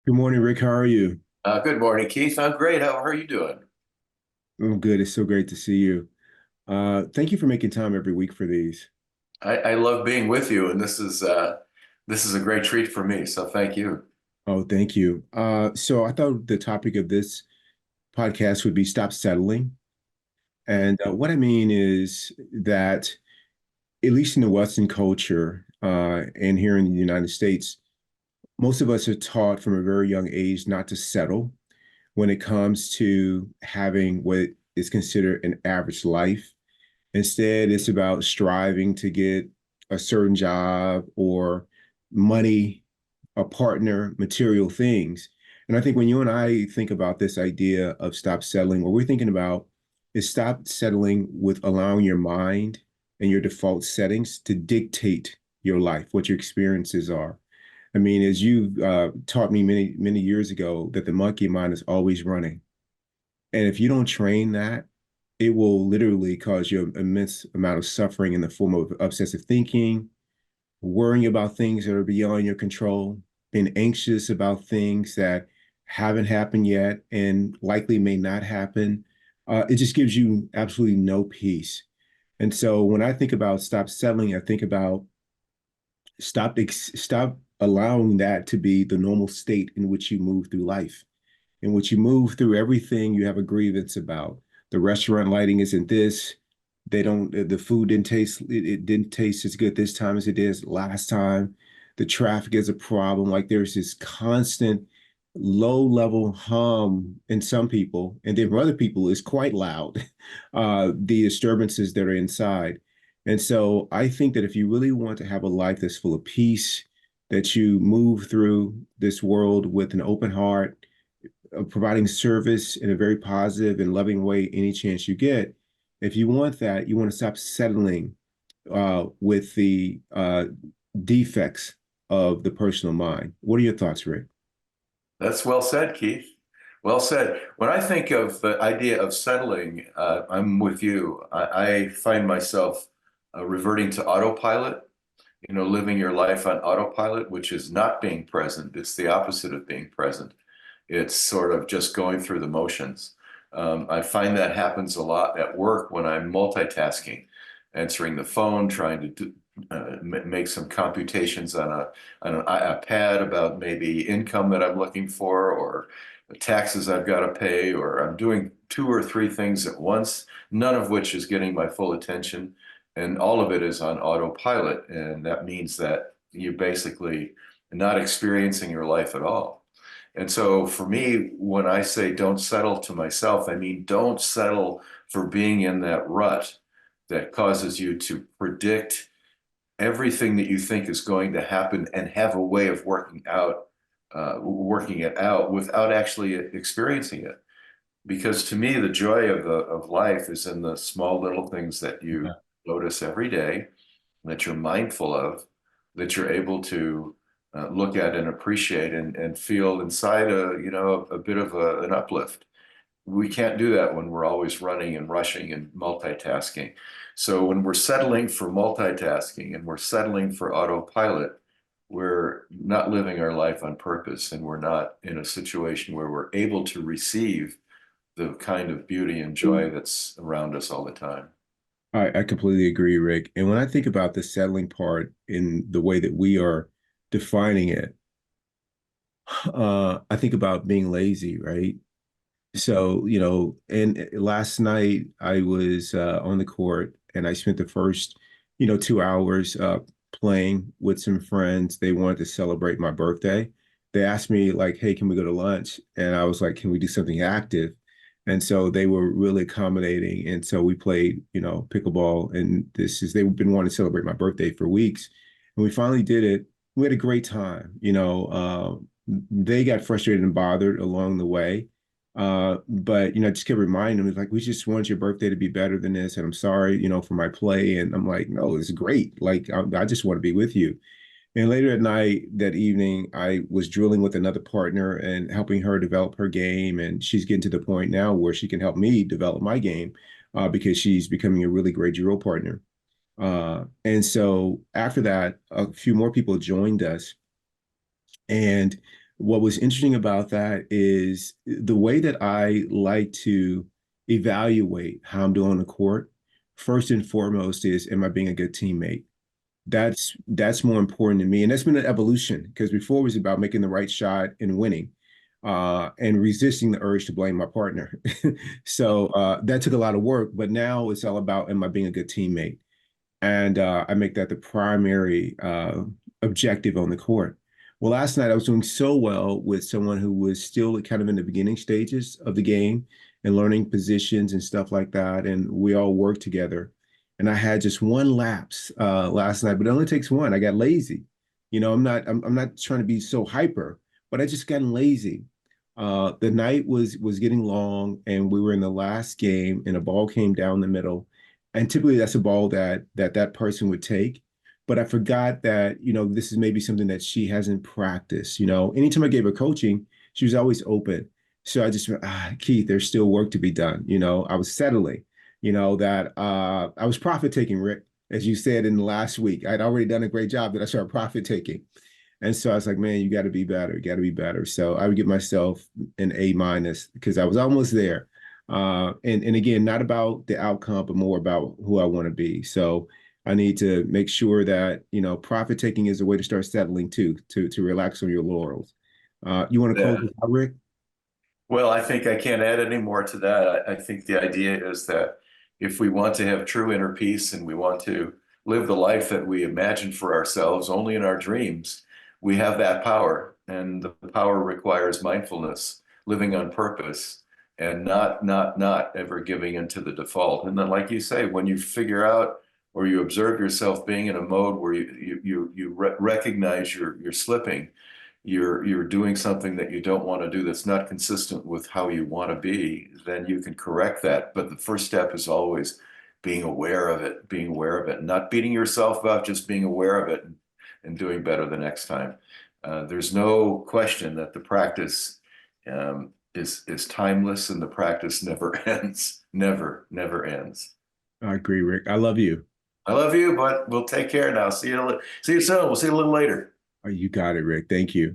Good morning, Rick. How are you? Good morning, Keith. I'm great. How are you doing? I'm good. It's so great to see you. Thank you for making time every week for these. I love being with you, and this is a great treat for me. So thank you. Oh, thank you. So I thought the topic of this podcast would be stop settling. And what I mean is that, at least in the Western culture and here in the United States, most of us are taught from a very young age not to settle when it comes to having what is considered an average life. Instead, it's about striving to get a certain job or money, a partner, material things. And I think when you and I think about this idea of stop settling, what we're thinking about is stop settling with allowing your mind and your default settings to dictate your life, what your experiences are. I mean, as you taught me many years ago, that the monkey mind is always running. And if you don't train that, it will literally cause you an immense amount of suffering in the form of obsessive thinking, worrying about things that are beyond your control, being anxious about things that haven't happened yet and likely may not happen. It just gives you absolutely no peace. And so when I think about stop settling, I think about stop allowing that to be the normal state in which you move through life, in which you move through everything you have a grievance about. The restaurant lighting isn't this. They don't, the food it didn't taste as good this time as it did last time. The traffic is a problem. Like there's this constant low level hum in some people. And then for other people, it's quite loud, the disturbances that are inside. And so I think that if you really want to have a life that's full of peace, that you move through this world with an open heart, providing service in a very positive and loving way any chance you get. If you want that, you want to stop settling with the defects of the personal mind. What are your thoughts, Rick? That's well said, Keith. Well said. When I think of the idea of settling, I'm with you. I find myself reverting to autopilot, living your life on autopilot, which is not being present. It's the opposite of being present. It's sort of just going through the motions. I find that happens a lot at work when I'm multitasking, answering the phone, trying to make some computations on a pad about maybe income that I'm looking for or the taxes I've got to pay, or I'm doing two or three things at once, none of which is getting my full attention. And all of it is on autopilot. And that means that you're basically not experiencing your life at all. And so for me, when I say don't settle to myself, I mean don't settle for being in that rut that causes you to predict everything that you think is going to happen and have a way of working it out without actually experiencing it. Because to me, the joy of life is in the small little things that you notice every day, that you're mindful of, that you're able to look at and appreciate and feel inside a bit of an uplift. We can't do that when we're always running and rushing and multitasking. So when we're settling for multitasking and we're settling for autopilot, we're not living our life on purpose, and we're not in a situation where we're able to receive the kind of beauty and joy that's around us all the time. I completely agree, Rick. And when I think about the settling part in the way that we are defining it, I think about being lazy, right? So, and last night I was on the court and I spent the first, 2 hours playing with some friends. They wanted to celebrate my birthday. They asked me like, "Hey, can we go to lunch?" And I was like, "Can we do something active?" And so they were really accommodating. And so we played, pickleball. And they've been wanting to celebrate my birthday for weeks. And we finally did it. We had a great time. They got frustrated and bothered along the way, but I just kept reminding him, it's like, we just want your birthday to be better than this. And I'm sorry, for my play. And I'm like, no, it's great. Like, I just want to be with you. And later at night, that evening, I was drilling with another partner and helping her develop her game. And she's getting to the point now where she can help me develop my game because she's becoming a really great drill partner. And so after that, a few more people joined us. And what was interesting about that is the way that I like to evaluate how I'm doing on the court. First and foremost is, am I being a good teammate? That's more important to me, and that's been an evolution because before it was about making the right shot and winning, and resisting the urge to blame my partner. So that took a lot of work, but now it's all about, am I being a good teammate? And I make that the primary objective on the court. Well, last night I was doing so well with someone who was still kind of in the beginning stages of the game and learning positions and stuff like that. And we all worked together. And I had just one lapse last night, but it only takes one. I got lazy. I'm not trying to be so hyper, but I just gotten lazy. The night was getting long, and we were in the last game, and a ball came down the middle, and typically that's a ball that person would take. But I forgot that, this is maybe something that she hasn't practiced. Anytime I gave her coaching, she was always open. So I just went, Keith, there's still work to be done. I was settling, that I was profit taking, Rick, as you said in the last week. I'd already done a great job that I started profit taking. And so I was like, man, you got to be better. You got to be better. So I would give myself an A minus because I was almost there. And again, not about the outcome, but more about who I want to be. So I need to make sure that, profit taking is a way to start settling too, to relax on your laurels. You want to close Yeah. this out, Rick? Well, I think I can't add any more to that. I think the idea is that if we want to have true inner peace and we want to live the life that we imagine for ourselves only in our dreams, we have that power. And the power requires mindfulness, living on purpose, and not ever giving into the default. And then, like you say, when you figure out or you observe yourself being in a mode where you recognize you're slipping, you're doing something that you don't want to do that's not consistent with how you want to be, then you can correct that. But the first step is always being aware of it, not beating yourself up, just being aware of it and doing better the next time. There's no question that the practice is timeless and the practice never ends, never ends. I agree, Rick. I love you. I love you, but we'll take care now. See you soon. We'll see you a little later. You got it, Rick. Thank you.